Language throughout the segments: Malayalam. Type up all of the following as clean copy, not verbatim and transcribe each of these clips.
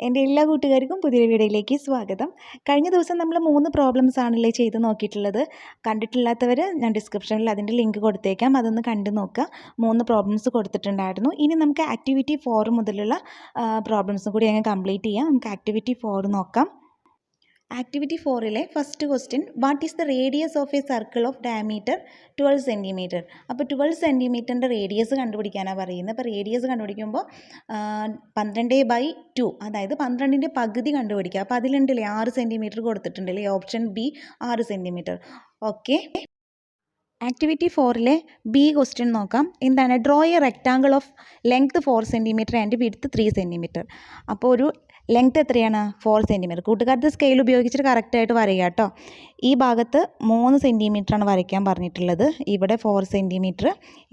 എൻ്റെ എല്ലാ കൂട്ടുകാർക്കും പുതിയൊരു വീഡിയോയിലേക്ക് സ്വാഗതം. കഴിഞ്ഞ ദിവസം നമ്മൾ 3 പ്രോബ്ലംസ് ആണല്ലേ ചെയ്ത് നോക്കിയിട്ടുള്ളത്. കണ്ടിട്ടില്ലാത്തവർ ഞാൻ ഡിസ്ക്രിപ്ഷനിൽ അതിൻ്റെ ലിങ്ക് കൊടുത്തേക്കാം, അതൊന്ന് കണ്ടു നോക്കുക. 3 പ്രോബ്ലംസ് കൊടുത്തിട്ടുണ്ടായിരുന്നു. ഇനി നമുക്ക് ആക്ടിവിറ്റി 4 മുതലുള്ള പ്രോബ്ലംസും കൂടി അങ്ങ് കംപ്ലീറ്റ് ചെയ്യാം. നമുക്ക് ആക്ടിവിറ്റി 4 നോക്കാം. ആക്ടിവിറ്റി 4ലെ first question, what is the radius of a circle of diameter 12 centimetre. അപ്പോൾ 12 സെൻറ്റിമീറ്ററിൻ്റെ റേഡിയസ് കണ്ടുപിടിക്കാനാണ് പറയുന്നത്. അപ്പോൾ റേഡിയസ് കണ്ടുപിടിക്കുമ്പോൾ 12/2, അതായത് 12ൻ്റെ പകുതി കണ്ടുപിടിക്കുക. അപ്പോൾ അതിലുണ്ടല്ലേ 6 സെൻറ്റിമീറ്റർ കൊടുത്തിട്ടുണ്ടല്ലേ, option B 6 centimetre. Okay. Activity 4ലെ ബി ക്വസ്റ്റ്യൻ നോക്കാം. എന്താണ്? Draw a rectangle of length 4 centimetre and width 3 centimetre. അപ്പോൾ ഒരു ലെങ്ത് എത്രയാണ്? 4 സെൻറ്റിമീറ്റർ. കൂട്ടുകാരുടെ സ്കെയിൽ ഉപയോഗിച്ചിട്ട് കറക്റ്റായിട്ട് വരയ്ക്കുക കേട്ടോ. ഈ ഭാഗത്ത് 3 സെൻറ്റിമീറ്ററാണ് വരയ്ക്കാൻ പറഞ്ഞിട്ടുള്ളത്. ഇവിടെ 4 സെൻറ്റിമീറ്റർ,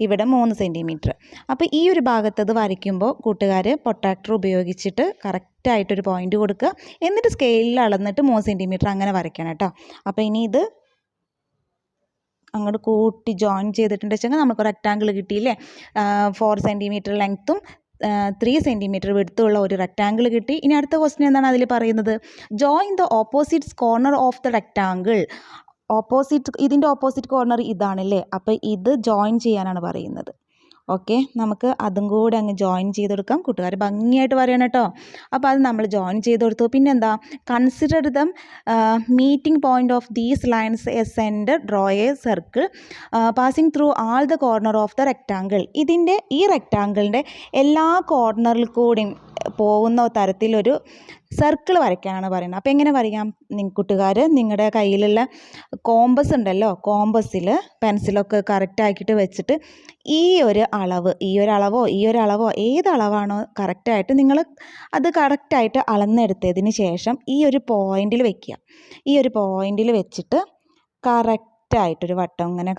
ഇവിടെ 3 സെൻറ്റിമീറ്റർ. അപ്പോൾ ഈ ഒരു ഭാഗത്തത് വരയ്ക്കുമ്പോൾ കൂട്ടുകാർ പ്രൊട്ടാക്ടർ ഉപയോഗിച്ചിട്ട് കറക്റ്റായിട്ടൊരു പോയിൻ്റ് കൊടുക്കുക. എന്നിട്ട് സ്കെയിലിൽ അളന്നിട്ട് 3 സെൻറ്റിമീറ്റർ അങ്ങനെ വരയ്ക്കണം കേട്ടോ. അപ്പോൾ ഇനി ഇത് അങ്ങോട്ട് കൂട്ടി ജോയിൻ ചെയ്തിട്ടുണ്ട് വെച്ചെങ്കിൽ നമുക്ക് റെക്റ്റാങ്കിൾ കിട്ടിയില്ലേ. 4 സെൻറ്റിമീറ്റർ ലെങ്ത്തും 3 സെൻറ്റിമീറ്റർ വിഡ്ത്തുള്ള ഒരു റെക്റ്റാങ്കിൾ കിട്ടി. ഇനി അടുത്ത ക്വസ്റ്റ്യൻ എന്താണ് അതിൽ പറയുന്നത്? Join the opposite corner of the rectangle. ഇതിൻ്റെ ഓപ്പോസിറ്റ് കോർണർ ഇതാണല്ലേ. അപ്പോൾ ഇത് ജോയിൻ ചെയ്യാനാണ് പറയുന്നത്. ഓക്കെ, നമുക്ക് അതും കൂടെ അങ്ങ് ജോയിൻ ചെയ്ത് കൊടുക്കാം. കൂട്ടുകാർ ഭംഗിയായിട്ട് പറയണം കേട്ടോ. അപ്പോൾ അത് നമ്മൾ ജോയിൻ ചെയ്ത് കൊടുത്തു. പിന്നെന്താ? Consider the meeting point of these lines A centre, draw A circle passing through all the corner of the rectangle. ഈ റെക്റ്റാങ്കിളിൻ്റെ എല്ലാ കോർണറിൽ കൂടിയും പോകുന്ന തരത്തിലൊരു സർക്കിൾ വരയ്ക്കാനാണ് പറയുന്നത്. അപ്പോൾ എങ്ങനെ വരയ്ക്കാം? കൂട്ടുകാർ നിങ്ങളുടെ കയ്യിലുള്ള കോമ്പസ് ഉണ്ടല്ലോ, കോമ്പസിൽ പെൻസിലൊക്കെ കറക്റ്റാക്കിയിട്ട് വെച്ചിട്ട് ഈ ഒരു അളവോ ഏത് അളവാണോ കറക്റ്റായിട്ട് നിങ്ങൾ അത് കറക്റ്റായിട്ട് അളന്നെടുത്തതിന് ശേഷം ഈ ഒരു പോയിന്റിൽ വെക്കുക. ഈ ഒരു പോയിന്റിൽ വെച്ചിട്ട് കറക്റ്റായിട്ടൊരു വട്ടം ഇങ്ങനെ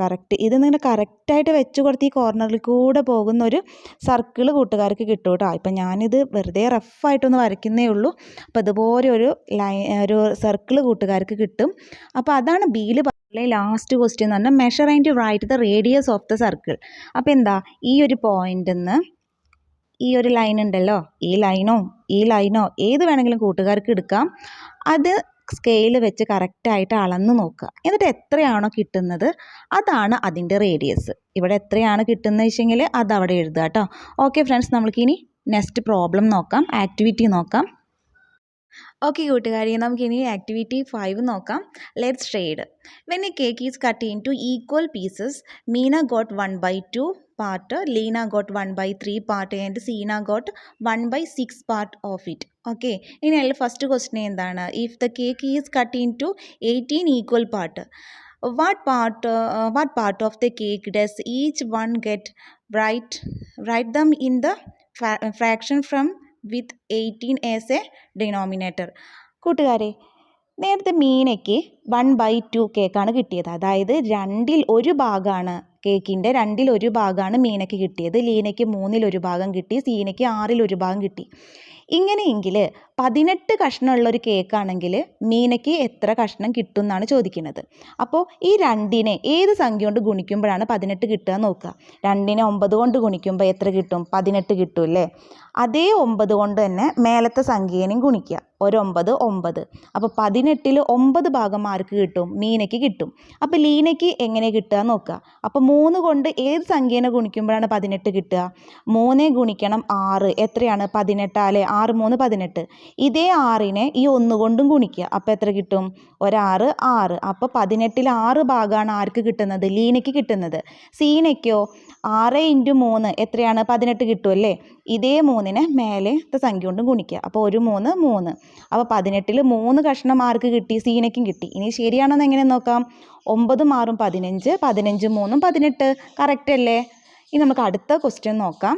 ഇത് നിങ്ങൾ കറക്റ്റായിട്ട് വെച്ച് കൊടുത്ത് ഈ കോർണറിൽ കൂടെ പോകുന്ന ഒരു സർക്കിൾ കൂട്ടുകാർക്ക് കിട്ടും കേട്ടോ. ഇപ്പം ഞാനിത് വെറുതെ റഫായിട്ടൊന്ന് വരയ്ക്കുന്നേ ഉള്ളൂ. അപ്പോൾ ഇതുപോലെ ഒരു സർക്കിൾ കൂട്ടുകാർക്ക് കിട്ടും. അപ്പോൾ അതാണ് ബിയിൽ ലാസ്റ്റ് ക്വസ്റ്റ്യൻ എന്ന് പറഞ്ഞാൽ measure and write the radius of the circle. അപ്പോൾ എന്താ? ഈ ഒരു പോയിന്റിൽ നിന്ന് ഈ ഒരു ലൈൻ ഉണ്ടല്ലോ, ഈ ലൈനോ ഏത് വേണമെങ്കിലും കൂട്ടുകാർക്ക് എടുക്കാം. അത് സ്കെയിൽ വെച്ച് കറക്റ്റായിട്ട് അളന്ന് നോക്കുക. എന്നിട്ട് എത്രയാണോ കിട്ടുന്നത് അതാണ് അതിൻ്റെ റേഡിയസ്. ഇവിടെ എത്രയാണ് കിട്ടുന്നത് വെച്ചെങ്കിൽ അത് അവിടെ എഴുതുക കേട്ടോ. ഓക്കെ ഫ്രണ്ട്സ്, നമുക്കിനി നെക്സ്റ്റ് പ്രോബ്ലം നോക്കാം, ആക്ടിവിറ്റി നോക്കാം. ഓക്കെ കൂട്ടുകാരി, നമുക്കിനി ആക്ടിവിറ്റി 5 നോക്കാം. Let's shade. When A cake is cut in two equal pieces, Meena got 1/2 part, Leena got 1/3 part and Seena got 1/6 part of it. Okay, ഇനി ഫസ്റ്റ് ക്വസ്റ്റ്യൻ എന്താണ്? If the cake is cut into 18 equal part, what part of the cake does each one get? Write them in the fraction from with 18 as a denominator. കൂട്ടുകാരെ, നേരത്തെ മീനയ്ക്ക് 1/2 കേക്കാണ് കിട്ടിയത്. അതായത് 2/1 ഭാഗമാണ് കേക്കിൻ്റെ 2/1 ഭാഗമാണ് മീനയ്ക്ക് കിട്ടിയത്. ലീനയ്ക്ക് 3/1 ഭാഗം കിട്ടി. സീനയ്ക്ക് 6/1 ഭാഗം കിട്ടി. ഇങ്ങനെയെങ്കിൽ 18 കഷ്ണമുള്ളൊരു കേക്കാണെങ്കിൽ മീനയ്ക്ക് എത്ര കഷ്ണം കിട്ടും എന്നാണ് ചോദിക്കുന്നത്. അപ്പോൾ ഈ 2നെ ഏത് സംഖ്യ കൊണ്ട് ഗുണിക്കുമ്പോഴാണ് 18 കിട്ടുക നോക്കുക. 2നെ 9 കൊണ്ട് ഗുണിക്കുമ്പോൾ എത്ര കിട്ടും? 18 കിട്ടും അല്ലേ. അതേ 9 കൊണ്ട് തന്നെ മേലത്തെ സംഖ്യേനെയും ഗുണിക്കുക. 9 9. അപ്പോൾ 18ൽ 9 ഭാഗം ആർക്ക് കിട്ടും? മീനയ്ക്ക് കിട്ടും. അപ്പോൾ ലീനയ്ക്ക് എങ്ങനെ കിട്ടുക നോക്കുക. അപ്പോൾ 3 കൊണ്ട് ഏത് സംഖ്യേനെ ഗുണിക്കുമ്പോഴാണ് 18 കിട്ടുക? 3 ഗുണിക്കണം 6 എത്രയാണ്? 18 അല്ലേ. 6 3 18. ഇതേ 6നെ ഈ 1 കൊണ്ടും ഗുണിക്കുക. അപ്പോൾ എത്ര കിട്ടും? 6 6. അപ്പോൾ 18ൽ 6 ഭാഗമാണ് ആർക്ക് കിട്ടുന്നത്? ലീനയ്ക്ക് കിട്ടുന്നത്. സീനയ്ക്കോ 6 × 3 എത്രയാണ്? 18 കിട്ടും അല്ലേ. ഇതേ 3നെ മേലത്തെ സംഖ്യ കൊണ്ടും ഗുണിക്കുക. അപ്പോൾ 1 3 3. അപ്പോൾ 18ൽ 3 കഷ്ണം ആർക്ക് കിട്ടി? സീനയ്ക്കും കിട്ടി. ഇനി ശരിയാണെന്ന് എങ്ങനെ നോക്കാം? 9 6 15, 15 3 18. കറക്റ്റ് അല്ലേ. ഇനി നമുക്ക് അടുത്ത ക്വസ്റ്റ്യൻ നോക്കാം.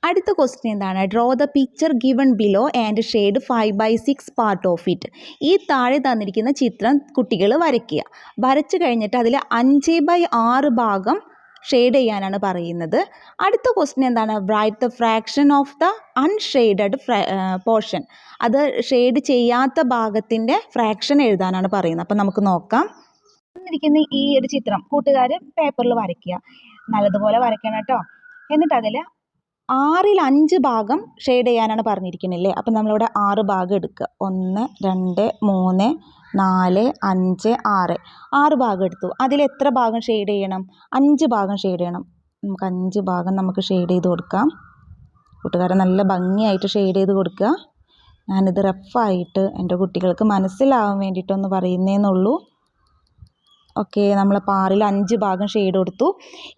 അടുത്ത ക്വസ്റ്റ്യൻ എന്താണ്? Draw the picture given below and shade 5/6 part of it. ഈ താഴെ തന്നിരിക്കുന്ന ചിത്രം കുട്ടികൾ വരയ്ക്കുക. വരച്ചു കഴിഞ്ഞിട്ട് അതിൽ 5/6 ഭാഗം ഷെയ്ഡ് ചെയ്യാനാണ് പറയുന്നത്. അടുത്ത ക്വസ്റ്റ്യൻ എന്താണ്? Write the fraction of the unshaded portion. അത് ഷെയ്ഡ് ചെയ്യാത്ത ഭാഗത്തിൻ്റെ ഫ്രാക്ഷൻ എഴുതാനാണ് പറയുന്നത്. അപ്പം നമുക്ക് നോക്കാം. തന്നിരിക്കുന്ന ഈ ഒരു ചിത്രം കൂട്ടുകാർ പേപ്പറിൽ വരയ്ക്കുക. നല്ലതുപോലെ വരയ്ക്കണം കേട്ടോ. എന്നിട്ട് അതിൽ 6ൽ 5 ഭാഗം ഷെയ്ഡ് ചെയ്യാനാണ് പറഞ്ഞിരിക്കുന്നില്ലേ. അപ്പം നമ്മളിവിടെ 6 ഭാഗം എടുക്കുക. 1 2 3 4 5 6 6 ഭാഗം എടുത്തു. അതിൽ എത്ര ഭാഗം ഷെയ്ഡ് ചെയ്യണം? 5 ഭാഗം ഷെയ്ഡ് ചെയ്യണം. നമുക്ക് 5 ഭാഗം നമുക്ക് ഷെയ്ഡ് ചെയ്ത് കൊടുക്കാം. കൂട്ടുകാരെ നല്ല ഭംഗിയായിട്ട് ഷെയ്ഡ് ചെയ്ത് കൊടുക്കുക. ഞാനിത് റഫായിട്ട് എൻ്റെ കുട്ടികൾക്ക് മനസ്സിലാവാൻ വേണ്ടിയിട്ടൊന്ന് പറയുന്നേന്നുള്ളൂ. ഓക്കെ, നമ്മളിപ്പോൾ 6ൽ 5 ഭാഗം ഷെയ്ഡ് കൊടുത്തു.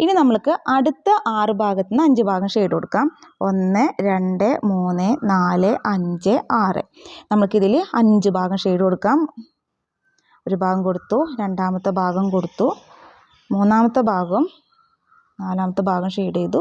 ഇനി നമ്മൾക്ക് അടുത്ത 6 ഭാഗത്തു നിന്ന് 5 ഭാഗം ഷെയ്ഡ് കൊടുക്കാം. 1 2 3 4 5 6 നമുക്കിതിൽ 5 ഭാഗം ഷെയ്ഡ് കൊടുക്കാം. ഒരു ഭാഗം കൊടുത്തു, രണ്ടാമത്തെ ഭാഗം കൊടുത്തു, മൂന്നാമത്തെ ഭാഗം, നാലാമത്തെ ഭാഗം ഷെയ്ഡ് ചെയ്തു,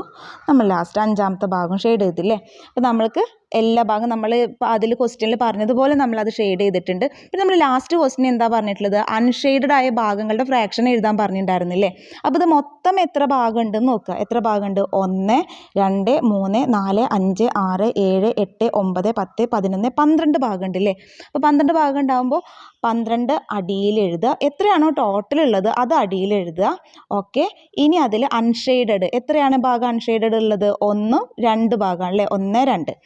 നമ്മൾ ലാസ്റ്റ് 5ാമത്തെ ഭാഗം ഷെയ്ഡ് ചെയ്തില്ലേ. അപ്പോൾ നമ്മൾക്ക് എല്ലാ ഭാഗം നമ്മൾ അതിൽ ക്വസ്റ്റ്യനിൽ പറഞ്ഞതുപോലെ നമ്മളത് ഷെയ്ഡ് ചെയ്തിട്ടുണ്ട്. പിന്നെ നമ്മൾ ലാസ്റ്റ് ക്വസ്റ്റ്യൻ എന്താ പറഞ്ഞിട്ടുള്ളത്? അൺഷെയ്ഡഡ് ആയ ഭാഗങ്ങളുടെ ഫ്രാക്ഷൻ എഴുതാൻ പറഞ്ഞിട്ടുണ്ടായിരുന്നില്ലേ. അപ്പോൾ ഇത് മൊത്തം എത്ര ഭാഗം ഉണ്ടെന്ന് നോക്കുക. എത്ര ഭാഗമുണ്ട്? 1 2 3 4 5 6 7 8 9 10 11 12 ഭാഗം ഉണ്ടല്ലേ. അപ്പോൾ 12 ഭാഗം ഉണ്ടാകുമ്പോൾ 12 അടിയിൽ എഴുതുക. എത്രയാണോ ടോട്ടൽ ഉള്ളത് അത് അടിയിൽ എഴുതുക. ഓക്കെ, ഇനി അതിൽ അൺഷെയ്ഡഡ് എത്രയാണ് ഭാഗം അൺഷെയ്ഡഡ് ഉള്ളത്? 1 2 ഭാഗമാണല്ലേ. 1 2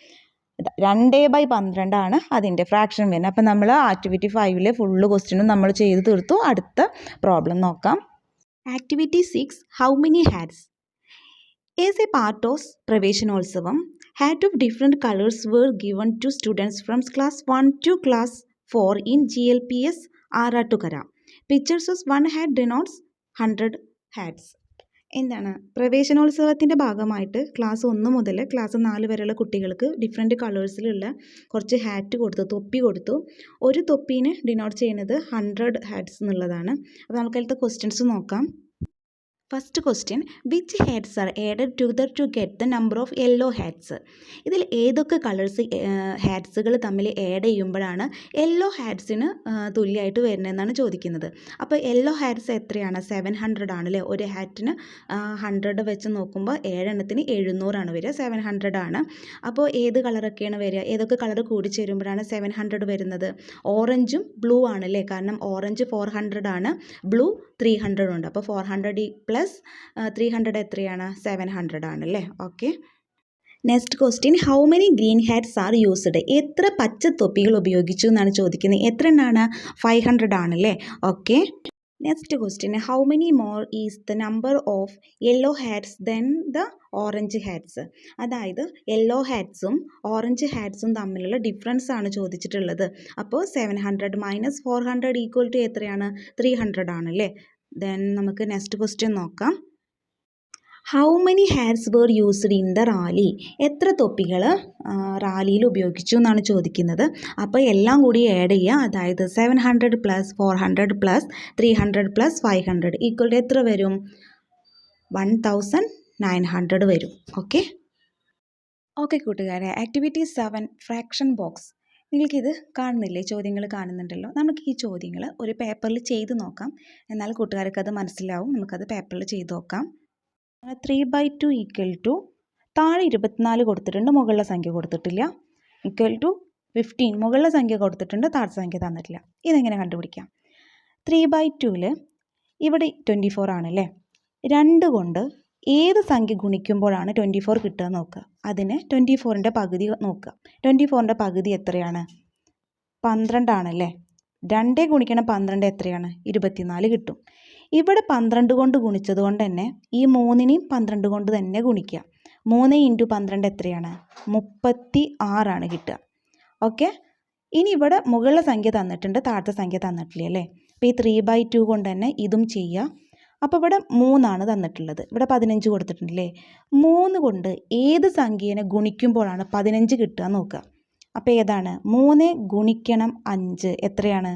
2/12 ആണ് അതിൻ്റെ ഫ്രാക്ഷൻ വരുന്നത്. അപ്പം നമ്മൾ ആക്ടിവിറ്റി 5ലെ ഫുള്ള് ക്വസ്റ്റ്യനും നമ്മൾ ചെയ്ത് തീർത്തു. അടുത്ത പ്രോബ്ലം നോക്കാം. Activity 6 how many hats as A part of പ്രവേശനോത്സവം hat of different colors were given to students from class 1 to class 4 in GLPS Aratukara. Pictures of one hat denotes 100 hats. എന്താണ്? പ്രവേശനോത്സവത്തിൻ്റെ ഭാഗമായിട്ട് ക്ലാസ് 1 മുതൽ ക്ലാസ് 4 വരെയുള്ള കുട്ടികൾക്ക് ഡിഫറെൻറ്റ് കളേഴ്സിലുള്ള കുറച്ച് ഹാറ്റ് കൊടുത്തു, തൊപ്പി കൊടുത്തു. ഒരു തൊപ്പീനെ ഡിനോട്ട് ചെയ്യുന്നത് 100 ഹാറ്റ്സ് എന്നുള്ളതാണ്. അപ്പോൾ നമുക്ക് അതിലത്തെ ക്വസ്റ്റ്യൻസ് നോക്കാം. First question, which hats are added together to get the number of yellow hats? ഇതിൽ ഏതൊക്കെ കളേഴ്സ് ഹാറ്റ്സുകൾ തമ്മിൽ ആഡ് ചെയ്യുമ്പോഴാണ് യെല്ലോ ഹാറ്റ്സിന് തുല്യമായിട്ട് വരുന്നതെന്നാണ് ചോദിക്കുന്നത്. അപ്പോൾ യെല്ലോ ഹാറ്റ്സ് എത്രയാണ്? 700 ആണല്ലേ. ഒരു ഹാറ്റിന് 100 വെച്ച് നോക്കുമ്പോൾ 7 എണ്ണത്തിന് 700 വരിക. 700 ആണ്. അപ്പോൾ ഏത് കളറൊക്കെയാണ് വരിക? ഏതൊക്കെ കളർ കൂടി ചേരുമ്പോഴാണ് 700 വരുന്നത്? ഓറഞ്ചും ബ്ലൂ ആണല്ലേ. കാരണം ഓറഞ്ച് 400 ആണ്, ബ്ലൂ 300 ഉണ്ട്. അപ്പോൾ 400 പ്ലസ് 300 എത്രയാണ്? 700 ആണല്ലേ. Okay, next question, how many green hats are used? എത്ര പച്ച തൊപ്പികൾ ഉപയോഗിച്ചു എന്നാണ് ചോദിക്കുന്നത്. എത്ര എണ്ണമാണ്? 500 ആണല്ലേ. Okay, next question, how many more is the number of yellow hats then the orange hats? അതായത് യെല്ലോ ഹാറ്റ്സും ഓറഞ്ച് ഹാറ്റ്സും തമ്മിലുള്ള ഡിഫറൻസ് ആണ് ചോദിച്ചിട്ടുള്ളത്. അപ്പോൾ 700 മൈനസ് 400 ഈക്വൽ ടു എത്രയാണ്? 300 ആണല്ലേ. ദെൻ നമുക്ക് നെക്സ്റ്റ് ക്വസ്റ്റ്യൻ നോക്കാം. How many hats where used in the rally? എത്ര തൊപ്പികൾ റാലിയിൽ ഉപയോഗിച്ചു എന്നാണ് ചോദിക്കുന്നത്. അപ്പോൾ എല്ലാം കൂടി ആഡ് ചെയ്യുക. അതായത് 700 plus 400 plus 300 plus 500 equal to എത്ര വരും? 1900 വരും. ഓക്കെ ഓക്കെ കൂട്ടുകാരെ, ആക്ടിവിറ്റി 7 ഫ്രാക്ഷൻ ബോക്സ്. നിങ്ങൾക്കിത് കാണുന്നില്ലേ? ചോദ്യങ്ങൾ കാണുന്നുണ്ടല്ലോ. നമുക്ക് ഈ ചോദ്യങ്ങൾ ഒരു പേപ്പറിൽ ചെയ്ത് നോക്കാം. എന്നാൽ കൂട്ടുകാർക്ക് അത് മനസ്സിലാവും. നമുക്കത് പേപ്പറിൽ ചെയ്ത് നോക്കാം. 3/2 ഈക്വൽ ടു താഴെ 24 കൊടുത്തിട്ടുണ്ട്, മുകളിലെ സംഖ്യ കൊടുത്തിട്ടില്ല. ഈക്വൽ ടു 15 മുകളിലെ സംഖ്യ കൊടുത്തിട്ടുണ്ട്, താഴെ സംഖ്യ തന്നിട്ടില്ല. ഇതെങ്ങനെ കണ്ടുപിടിക്കാം? 3/2ൽ ഇവിടെ 24 ആണല്ലേ. 2 കൊണ്ട് ഏത് സംഖ്യ ഗുണിക്കുമ്പോഴാണ് 24 കിട്ടുക നോക്കുക. അതിന് 24ൻ്റെ പകുതി നോക്കുക. 24ൻ്റെ പകുതി എത്രയാണ്? 12 ആണല്ലേ. 2 ഗുണിക്കണം 12 എത്രയാണ്? 24 കിട്ടും. ഇവിടെ 12 കൊണ്ട് ഗുണിച്ചത് കൊണ്ട് തന്നെ ഈ 3നെയും 12 കൊണ്ട് തന്നെ ഗുണിക്കുക. 3 × 12 എത്രയാണ്? 36 ആണ് കിട്ടുക. ഓക്കെ, ഇനി ഇവിടെ മുകളിലെ സംഖ്യ തന്നിട്ടുണ്ട്, താഴത്തെ സംഖ്യ തന്നിട്ടില്ല അല്ലേ. അപ്പോൾ ഈ 3/2 കൊണ്ട് തന്നെ ഇതും ചെയ്യുക. അപ്പോൾ ഇവിടെ 3 ആണ് തന്നിട്ടുള്ളത്, ഇവിടെ 15 കൊടുത്തിട്ടുണ്ടല്ലേ. 3 കൊണ്ട് ഏത് സംഖ്യേനെ ഗുണിക്കുമ്പോഴാണ് 15 കിട്ടുക നോക്കുക. അപ്പോൾ ഏതാണ്? 3 ഗുണിക്കണം 5 എത്രയാണ്?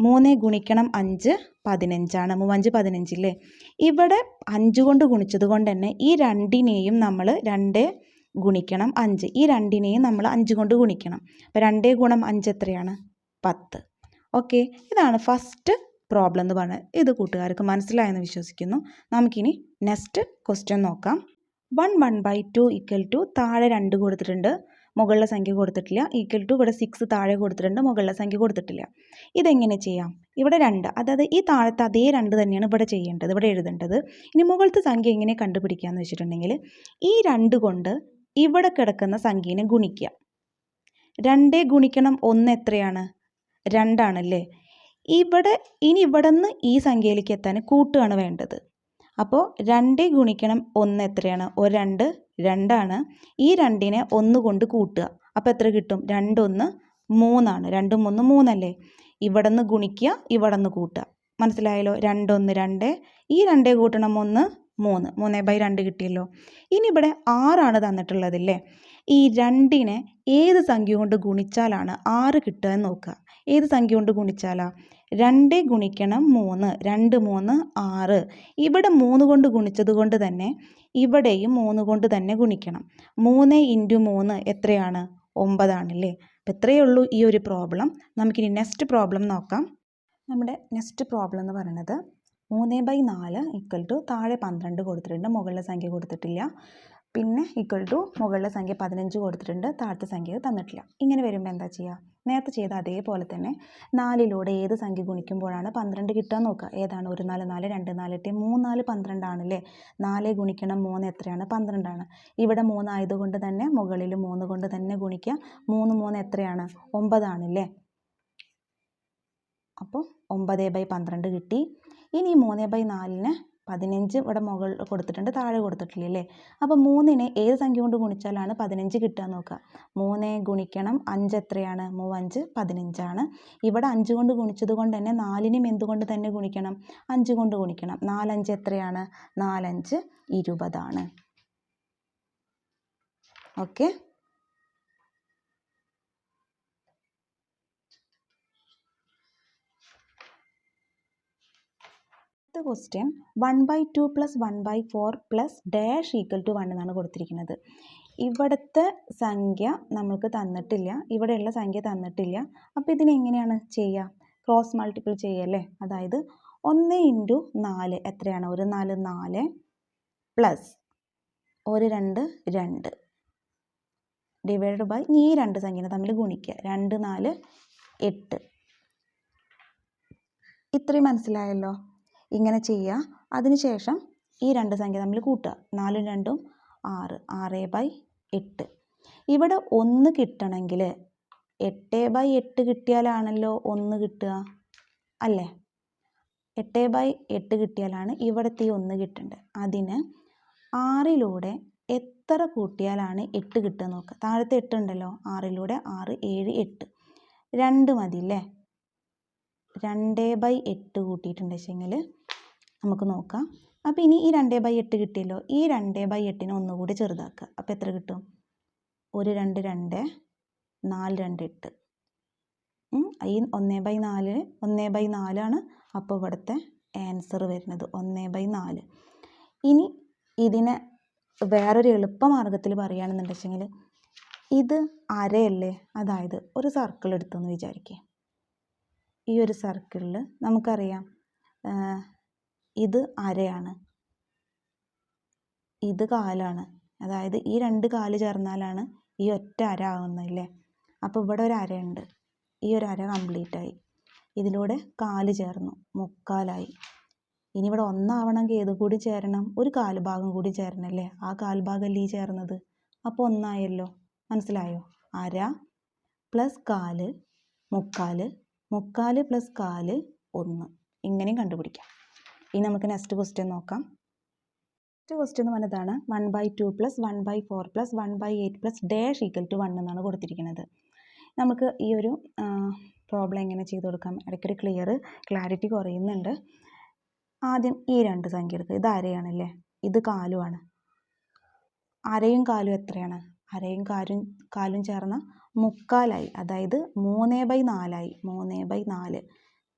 3 ഗുണിക്കണം 5 15 ആണ്. 5 15 അല്ലേ. ഇവിടെ 5 കൊണ്ട് ഗുണിച്ചത് കൊണ്ട് തന്നെ ഈ 2നെയും നമ്മൾ 2 ഗുണിക്കണം 5, ഈ 2നെയും നമ്മൾ 5 കൊണ്ട് ഗുണിക്കണം. അപ്പോൾ 2 ഗുണം 5 എത്രയാണ്? 10. ഓക്കെ, ഇതാണ് ഫസ്റ്റ് പ്രോബ്ലം എന്ന് പറഞ്ഞത്. ഇത് കൂട്ടുകാർക്ക് മനസ്സിലായെന്ന് വിശ്വസിക്കുന്നു. നമുക്കിനി നെക്സ്റ്റ് ക്വസ്റ്റ്യൻ നോക്കാം. 1/2 ഈക്വൽ ടു താഴെ 2 കൊടുത്തിട്ടുണ്ട്, മുകളിലെ സംഖ്യ കൊടുത്തിട്ടില്ല. ഈക്വൽ ടു ഇവിടെ 6 താഴെ കൊടുത്തിട്ടുണ്ട്, മുകളിലെ സംഖ്യ കൊടുത്തിട്ടില്ല. ഇതെങ്ങനെ ചെയ്യാം? ഇവിടെ 2, അതായത് ഈ താഴത്തെ അതേ 2 തന്നെയാണ് ഇവിടെ ചെയ്യേണ്ടത്, ഇവിടെ എഴുതേണ്ടത്. ഇനി മുകളിലത്തെ സംഖ്യ എങ്ങനെ കണ്ടുപിടിക്കാമെന്ന് വെച്ചിട്ടുണ്ടെങ്കിൽ ഈ 2 കൊണ്ട് ഇവിടെ കിടക്കുന്ന സംഖ്യനെ ഗുണിക്കുക. 2 ഗുണിക്കണം 1 എത്രയാണ്? 2 ആണല്ലേ. ഇനി ഇവിടെ നിന്ന് ഈ സംഖ്യയിലേക്ക് എത്താൻ കൂട്ടുകയാണ് വേണ്ടത്. അപ്പോൾ 2 ഗുണിക്കണം 1 എത്രയാണ്? ഒരു 2, 2 ആണ്. ഈ 2നെ 1 കൊണ്ട് കൂട്ടുക. അപ്പോൾ എത്ര കിട്ടും? 2 1 3 ആണ്. 2 3 3 അല്ലേ. ഇവിടെ നിന്ന് ഗുണിക്കുക, ഇവിടെ നിന്ന് കൂട്ടുക. മനസ്സിലായല്ലോ? 2 1 2, ഈ 2 കൂട്ടണം 1 3, 3/2 കിട്ടിയല്ലോ. ഇനി ഇവിടെ 6 ആണ് തന്നിട്ടുള്ളതല്ലേ. ഈ 2നെ ഏത് സംഖ്യ കൊണ്ട് ഗുണിച്ചാലാണ് 6 കിട്ടുക എന്ന് നോക്കുക. ഏത് സംഖ്യ കൊണ്ട് ഗുണിച്ചാലാ? 2 ഗുണിക്കണം 3, 2 3 6. ഇവിടെ 3 കൊണ്ട് ഗുണിച്ചത് കൊണ്ട് തന്നെ ഇവിടെയും 3 കൊണ്ട് തന്നെ ഗുണിക്കണം. 3 × 3 എത്രയാണ്? 9 ആണല്ലേ. അപ്പോൾ ഇത്രയേ ഉള്ളൂ ഈ ഒരു പ്രോബ്ലം. നമുക്കിനി നെക്സ്റ്റ് പ്രോബ്ലം നോക്കാം. നമ്മുടെ നെക്സ്റ്റ് പ്രോബ്ലം എന്ന് പറയുന്നത് 3/4 താഴെ 12 കൊടുത്തിട്ടുണ്ട്, മുകളിലെ സംഖ്യ കൊടുത്തിട്ടില്ല. പിന്നെ മുകളിലെ സംഖ്യ 15 കൊടുത്തിട്ടുണ്ട്, താഴത്തെ സംഖ്യ തന്നിട്ടില്ല. ഇങ്ങനെ വരുമ്പോൾ എന്താ ചെയ്യുക? നേരത്തെ ചെയ്ത അതേപോലെ തന്നെ 4ലൂടെ ഏത് സംഖ്യ ഗുണിക്കുമ്പോഴാണ് 12 കിട്ടുക നോക്കുക. ഏതാണ്? 1 4 4, 2 4 8, 3 4 12 ആണല്ലേ. 4 ഗുണിക്കണം 3 എത്രയാണ്? 12 ആണ്. ഇവിടെ 3 ആയതുകൊണ്ട് തന്നെ മുകളിൽ 3 കൊണ്ട് തന്നെ ഗുണിക്കുക. 3 3 എത്രയാണ്? 9 ആണല്ലേ. അപ്പോൾ 9/12 കിട്ടി. ഇനി 3/4ന് 15 ഇവിടെ മുകളിൽ കൊടുത്തിട്ടുണ്ട്, താഴെ കൊടുത്തിട്ടില്ലേ. അപ്പോൾ 3നെ ഏത് സംഖ്യ കൊണ്ട് ഗുണിച്ചാലാണ് 15 കിട്ടുക നോക്കുക. 3 ഗുണിക്കണം 5 എത്രയാണ്? 3 5 15 ആണ്. ഇവിടെ 5 കൊണ്ട് ഗുണിച്ചത് കൊണ്ട് തന്നെ 4നും എന്തുകൊണ്ട് തന്നെ ഗുണിക്കണം? 5 കൊണ്ട് ഗുണിക്കണം. 4 5 എത്രയാണ്? 4 5 20 ആണ്. ഓക്കെ. അടുത്ത ക്വസ്റ്റ്യൻ 1/2 + 1/4 + ഡാഷ് = 1 എന്നാണ് കൊടുത്തിരിക്കുന്നത്. ഇവിടുത്തെ സംഖ്യ നമുക്ക് തന്നിട്ടില്ല, ഇവിടെയുള്ള സംഖ്യ തന്നിട്ടില്ല. അപ്പോൾ ഇതിനെങ്ങനെയാണ് ചെയ്യുക? ക്രോസ് മൾട്ടിപ്പിൾ ചെയ്യല്ലേ. അതായത് 1 × 4 എത്രയാണ്? 1 4 4 പ്ലസ് 1 2 2 ഡിവൈഡഡ് ബൈ ഈ രണ്ട് സംഖ്യനെ തമ്മിൽ ഗുണിക്കുക. 2 4 8. ഇത്രയും മനസ്സിലായല്ലോ. ഇങ്ങനെ ചെയ്യുക. അതിനുശേഷം ഈ രണ്ട് സംഖ്യ തമ്മിൽ കൂട്ടുക. 4 2 6, 6/8. ഇവിടെ 1 കിട്ടണമെങ്കിൽ 8/8 കിട്ടിയാലാണല്ലോ 1 കിട്ടുക അല്ലേ. 8/8 കിട്ടിയാലാണ് ഇവിടുത്തെ 1 കിട്ടേണ്ടത്. അതിന് 6ലൂടെ എത്ര കൂട്ടിയാലാണ് 8 കിട്ടുക നോക്കുക. താഴത്തെ 8 ഉണ്ടല്ലോ, 6ലൂടെ 6 7 8, 2 മതി അല്ലേ. 2/8 കൂട്ടിയിട്ടുണ്ടെങ്കിൽ നമുക്ക് നോക്കാം. അപ്പോൾ ഇനി ഈ 2/8 കിട്ടിയല്ലോ, ഈ 2/8നെ ഒന്നുകൂടി ചെറുതാക്കുക. അപ്പോൾ എത്ര കിട്ടും? 1 2 2, 4 2 8. ഈ 1/4 ആണ്. അപ്പോൾ ഇവിടുത്തെ ആൻസർ വരുന്നത് 1/4. ഇനി ഇതിനെ വേറൊരു എളുപ്പമാർഗ്ഗത്തിൽ പറയുകയാണെന്നുണ്ടെങ്കിൽ ഇത് അരയല്ലേ. അതായത് ഒരു സർക്കിൾ എടുത്തെന്ന് വിചാരിക്കുക. ഈ ഒരു സർക്കിളിൽ നമുക്കറിയാം ഇത് അരയാണ്, ഇത് കാലാണ്. അതായത് ഈ 2 കാല് ചേർന്നാലാണ് ഈ ഒറ്റ അര ആവുന്നതല്ലേ. അപ്പോൾ ഇവിടെ ഒരു അരയുണ്ട്, ഈ ഒരു അര കംപ്ലീറ്റ് ആയി. ഇതിലൂടെ കാല് ചേർന്നു, 3/4 ഇനി ഇവിടെ 1 ആവണമെങ്കിൽ ഏത് കൂടി ചേരണം? ഒരു കാൽഭാഗം കൂടി ചേരണല്ലേ. ആ കാൽഭാഗമല്ലേ ഈ ചേർന്നത്. അപ്പോൾ 1 ആയല്ലോ. മനസ്സിലായോ? അര പ്ലസ് കാല് 3/4, 3/4 + കാല് 1. ഇങ്ങനെയും കണ്ടുപിടിക്കാം. ഇനി നമുക്ക് നെക്സ്റ്റ് ക്വസ്റ്റ്യൻ നോക്കാം. നെക്സ്റ്റ് ക്വസ്റ്റ്യൻ എന്ന് പറഞ്ഞതാണ് 1/2 + 1/4 + 1/8 + ഡാഷ് = 1 എന്നാണ് കൊടുത്തിരിക്കുന്നത്. നമുക്ക് ഈ ഒരു പ്രോബ്ലം എങ്ങനെ ചെയ്ത് കൊടുക്കാം? ഇടയ്ക്കൊരു ക്ലാരിറ്റി കുറയുന്നുണ്ട്. ആദ്യം ഈ 2 സംഖ്യ എടുക്കുക. ഇത് അരയാണല്ലേ, ഇത് കാലുമാണ്. അരയും കാലും എത്രയാണ്? അരയും കാലും ചേർന്ന 3/4 അതായത് 3/4 3/4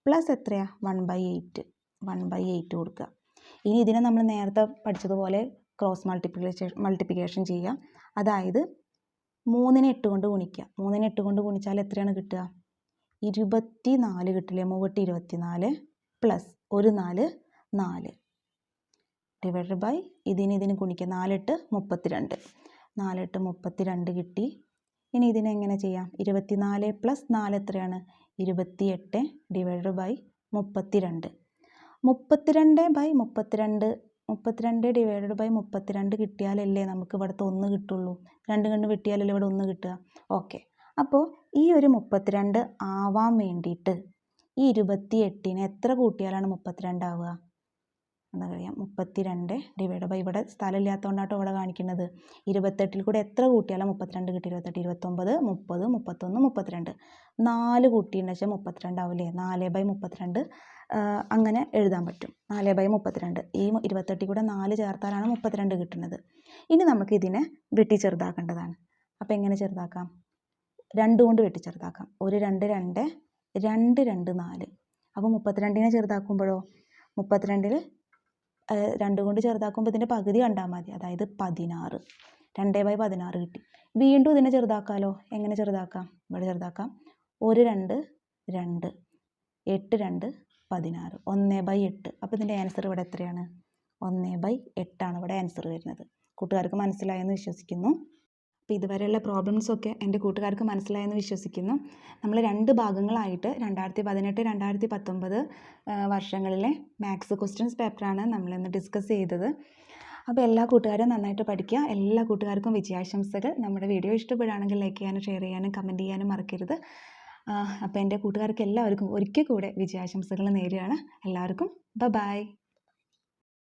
പ്ലസ് എത്രയാ? 1/8 കൊടുക്കുക. ഇനി ഇതിനെ നമ്മൾ നേരത്തെ പഠിച്ചതുപോലെ ക്രോസ് മൾട്ടിപ്ലിക്കേഷൻ ചെയ്യുക. അതായത് 3നെ 8 കൊണ്ട് ഗുണിക്കുക. 3നെ 8 കൊണ്ട് ഗുണിച്ചാൽ എത്രയാണ് കിട്ടുക? 24 കിട്ടില്ലേ. 3 8 24 പ്ലസ് 1 4 4 ഡിവൈഡഡ് ബൈ ഇതിന് ഗുണിക്കുക. 4 8 32, 4 8 32 കിട്ടി. ഇനി ഇതിനെ എങ്ങനെ ചെയ്യാം? 24 + 4 എത്രയാണ്? 28 ഡിവൈഡഡ് ബൈ 32. 32/32 32/32 കിട്ടിയാലല്ലേ നമുക്ക് ഇവിടുത്തെ 1 കിട്ടുള്ളൂ. 2 കണ്ണ് വെട്ടിയാലല്ലേ ഇവിടെ 1 കിട്ടുക. ഓക്കെ, അപ്പോൾ ഈ ഒരു 32 ആവാൻ വേണ്ടിയിട്ട് ഈ 28നെ എത്ര കൂട്ടിയാലാണ് 32 ആവുക എന്താ കഴിയാം? 32 ഇവിടെ സ്ഥലമില്ലാത്തതുകൊണ്ടാട്ടോ ഇവിടെ കാണിക്കുന്നത്. 28ൽ കൂടെ എത്ര കൂട്ടിയാലും 32 കിട്ടി? 28, 29, 30, 31, 32. 4 കൂട്ടിയെന്ന് വെച്ചാൽ 32 ആവില്ലേ? 4/32 അങ്ങനെ എഴുതാൻ പറ്റും. 4/32 ഈ 28ൽ കൂടെ 4 ചേർത്താലാണ് 32 കിട്ടുന്നത്. ഇനി നമുക്ക് ഇതിനെ വെട്ടി ചെറുതാക്കേണ്ടതാണ്. അപ്പോൾ എങ്ങനെ ചെറുതാക്കാം? 2 കൊണ്ട് വെട്ടി ചെറുതാക്കാം. 1 2 2 2 2 4. അപ്പോൾ 32നെ ചെറുതാക്കുമ്പോഴോ 32ൽ 2 കൊണ്ട് ചെറുതാക്കുമ്പോൾ ഇതിൻ്റെ പകുതി കണ്ടാൽ മതി, അതായത് 16. 2/16 കിട്ടി. വീണ്ടും ഇതിനെ ചെറുതാക്കാമല്ലോ. എങ്ങനെ ചെറുതാക്കാം? ഇവിടെ ചെറുതാക്കാം. 1 2 2 8 2 16 1/8. അപ്പോൾ ഇതിൻ്റെ ആൻസർ ഇവിടെ എത്രയാണ്? 1/8 ഇവിടെ ആൻസർ വരുന്നത്. കൂട്ടുകാർക്ക് മനസ്സിലായെന്ന് വിശ്വസിക്കുന്നു. അപ്പോൾ ഇതുവരെയുള്ള പ്രോബ്ലംസൊക്കെ എൻ്റെ കൂട്ടുകാർക്ക് മനസ്സിലായെന്ന് വിശ്വസിക്കുന്നു. നമ്മൾ 2 ഭാഗങ്ങളായിട്ട് 2018 2019 വർഷങ്ങളിലെ മാത്സ് ക്വസ്റ്റ്യൻസ് പേപ്പറാണ് നമ്മളിന്ന് ഡിസ്കസ് ചെയ്തത്. അപ്പോൾ എല്ലാ കൂട്ടുകാരും നന്നായിട്ട് പഠിക്കുക. എല്ലാ കൂട്ടുകാർക്കും വിജയാശംസകൾ. നമ്മുടെ വീഡിയോ ഇഷ്ടപ്പെടുകയാണെങ്കിൽ ലൈക്ക് ചെയ്യാനും ഷെയർ ചെയ്യാനും കമൻറ്റ് ചെയ്യാനും മറക്കരുത്. അപ്പോൾ എൻ്റെ കൂട്ടുകാർക്ക് എല്ലാവർക്കും ഒരിക്കൽ കൂടെ വിജയാശംസകൾ നേരുകയാണ്. എല്ലാവർക്കും ബൈ.